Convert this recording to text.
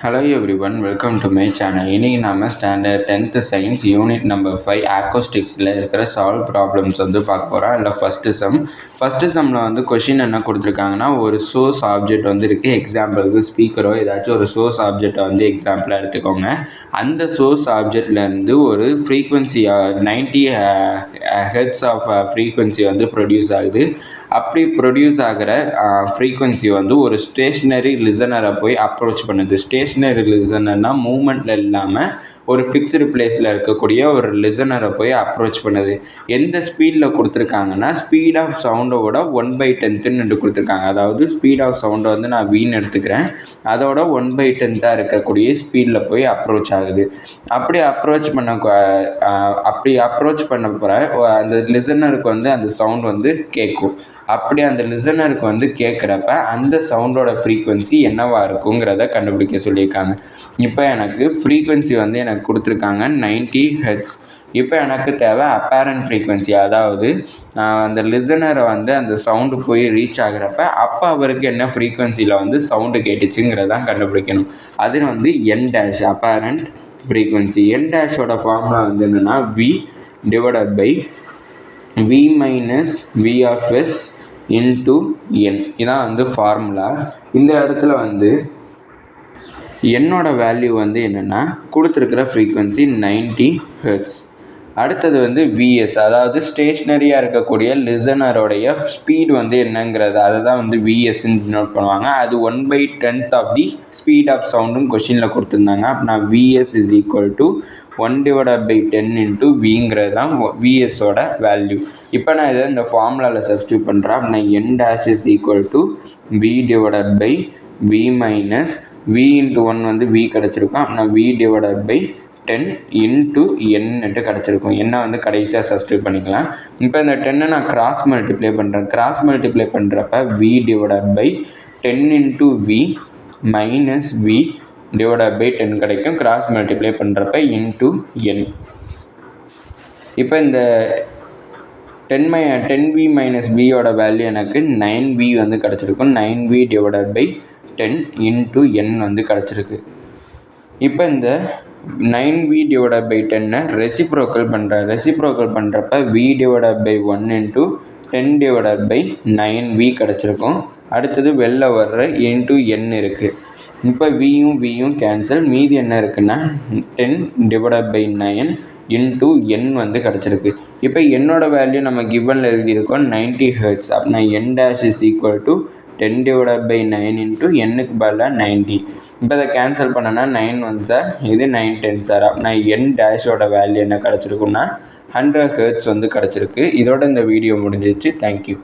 Hello everyone, welcome to my channel. இன்னைக்கு நாம standard 10th science unit number 5 ஆக்கோஸ்டிக்ஸில் இருக்கிற solve problems பார்க்க போகிறோம். இல்லை ஃபஸ்ட்டு சம்மில் கொஷின் என்ன கொடுத்துருக்காங்கன்னா, ஒரு சோர்ஸ் ஆப்ஜெக்ட் இருக்குது. எக்ஸாம்பிளுக்கு ஸ்பீக்கரோ ஏதாச்சும் ஒரு சோர்ஸ் ஆப்ஜெக்டை எக்ஸாம்பிளாக எடுத்துக்கோங்க. அந்த சோர்ஸ் ஆப்ஜெக்ட்லேருந்து ஒரு frequency 90 hertz of frequency produce ஆகுது. அப்படி ப்ரொடியூஸ் ஆகிற ஃப்ரீக்வன்சி ஒரு ஸ்டேஷ்னரி லிசனரை போய் அப்ரோச் பண்ணுது. ஸ்டேஷ்னரி லிசனர்னால் மூமெண்ட்டில் இல்லாமல் ஒரு ஃபிக்ஸ்டு பிளேஸில் இருக்கக்கூடிய ஒரு லிசனரை போய் அப்ரோச் பண்ணுது. எந்த ஸ்பீடில் கொடுத்துருக்காங்கன்னா, ஸ்பீட் ஆஃப் சவுண்டோட 1/10 கொடுத்துருக்காங்க. அதாவது ஸ்பீட் ஆஃப் சவுண்டை நான் வீண் எடுத்துக்கிறேன், அதோட 1/10 இருக்கக்கூடிய ஸ்பீடில் போய் அப்ரோச் ஆகுது. அப்படி அப்ரோச் பண்ண போகிற அந்த லிசனருக்கு அந்த சவுண்ட் கேட்கும். அப்படி அந்த லிசனருக்கு கேட்குறப்ப அந்த சவுண்டோட ஃப்ரீக்வன்சி என்னவாக இருக்குங்கிறத கண்டுபிடிக்க சொல்லியிருக்காங்க. இப்போ எனக்கு ஃப்ரீக்வன்சி எனக்கு கொடுத்துருக்காங்க 90 ஹெர்ட்ஸ். இப்போ எனக்கு தேவை அப்பேரண்ட் ஃப்ரீக்வன்சி, அதாவது அந்த லிசனரை அந்த சவுண்டு போய் ரீச் ஆகிறப்ப அப்போ அவருக்கு என்ன ஃப்ரீக்வன்சியில் சவுண்டு கேட்டுச்சுங்கிறதான் கண்டுபிடிக்கணும். அது N dash apparent frequency. N டேஷோட ஃபார்முலா என்னென்னா V divided by V minus V of S into N. இதான் ஃபார்முலா. இந்த இடத்துல என்னோட வேல்யூ என்னென்னா கொடுத்துருக்கிற ஃப்ரீக்வன்சி 90 ஹெர்ட்ஸ். அடுத்தது VS, அதாவது ஸ்டேஷ்னரியாக இருக்கக்கூடிய லிசனரோடைய ஸ்பீடு என்னங்கிறது அதை தான் VSன்னு நோட் பண்ணுவாங்க. அது 1/10 ஆஃப் தி ஸ்பீட் ஆஃப் சவுண்டுன்னு கொஷினில் கொடுத்துருந்தாங்க. அப்போ நான் VS is equal to 1/10 into Vங்கிறது தான் VSோட வேல்யூ. இப்போ நான் இதை இந்த ஃபார்முலாவில் சப்ஸ்டியூட் பண்ணுறேன். அப்போ நான் N dash is equal to V divided by V minus V into 1 V கிடச்சிருக்கும். அப்போ நான் V divided by 10 into N கிடச்சிருக்கும். என்ன கடைசியாக சப்ஸ்டியூட் பண்ணிக்கலாம். இப்போ இந்த 10 நான் கிராஸ் மல்டிப்ளை பண்ணுறேன். கிராஸ் மல்டிப்ளை பண்ணுறப்ப V divided by 10 into V minus V divided by 10 கிடைக்கும். கிராஸ் மல்டிப்ளை பண்ணுறப்ப இன்ட்டு N. இப்போ இந்த 10V மைனஸ் Vயோட வேல்யூ எனக்கு 9V கிடச்சிருக்கும். 9V divided by 10 into N கிடச்சிருக்கு. இப்போ இந்த 9V டிவைடட் பை 10 ரெசிப்ரோக்கல் பண்ணுறேன். ரெசிப்ரோக்கல் பண்ணுறப்ப V divided by 1 into 10 divided by 9V கிடச்சிருக்கும். அடுத்தது வெளில வர்ற இன்ட்டு N இருக்குது. இப்போ Vயும் கேன்சல், மீதி என்ன இருக்குன்னா 10 டிவைடட் பை 9 இன்ட்டு N கிடச்சிருக்கு. இப்போ என்னோட வேல்யூ நம்ம கிவனில் எழுதியிருக்கோம் 90 ஹெர்ட்ஸ். அப்போ நான் N dash is equal to 10 divided by 9 into Nக்கு பதிலாக 90. இப்போ அதை கேன்சல் பண்ணனா 9 சார், இது 9 10 சார். அப்போ நான் N டேஷோட வேல்யூ என்ன கிடச்சிருக்குன்னா 100 ஹெர்ட்ஸ் கிடச்சிருக்கு. இதோட இந்த வீடியோ முடிஞ்சிச்சு. தேங்க்யூ.